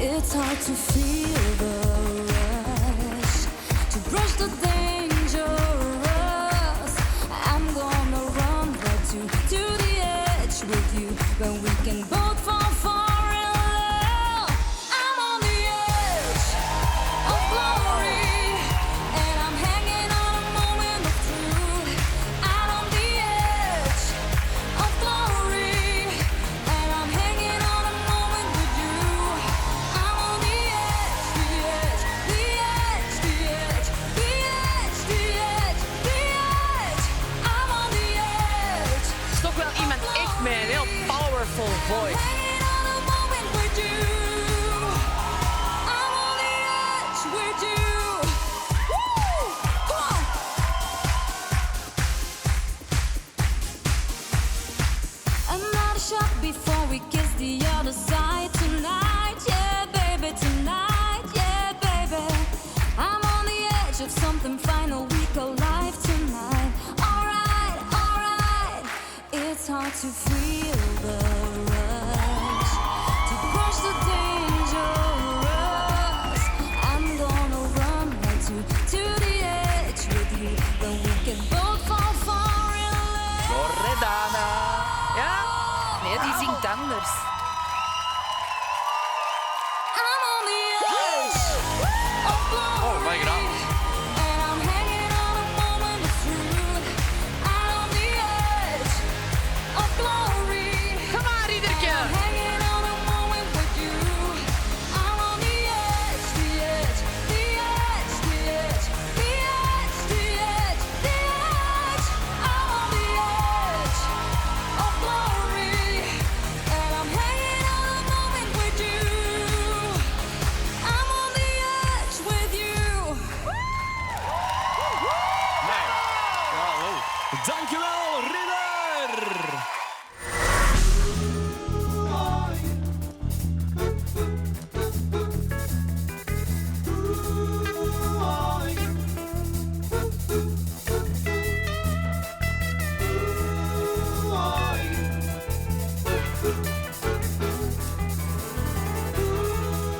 It's hard to feel the rush, to brush the dangerous. I'm gonna run right to the edge with you, when we can both fall far in love. I'm on the edge of glory, and I'm hanging on a moment of truth. I'm on the edge of glory, and I'm hanging on a moment with you. I'm on the edge, the edge, the edge, the edge, the edge, the edge, the edge. I'm on the edge. is toch wel iemand echt met een heel powerful voice. Hanging on a moment with you. I'm on the edge with you. Woo! Come on. Another shot before we kiss the other side tonight. Yeah, baby, tonight. Yeah, baby. I'm on the edge of something final. We call life tonight. Alright, alright. It's hard to feel the rush, to crush the dangerous. I'm gonna run right to the edge with you, when we can both fall far in love. Loredana. Ja? Nee, die zingt anders. I'm on the edge of glory. Oh, my God. And I'm hanging on a moment of truth. I'm on the edge of glory. Kom maar, Riederke. I'm hanging on a moment with you. I'm on the edge, the edge, the edge, the edge, the edge, the edge, the edge. I'm on the edge of glory, and I'm hanging on a moment with you. I'm on the edge with you. Nee. Bravo. Dankjewel.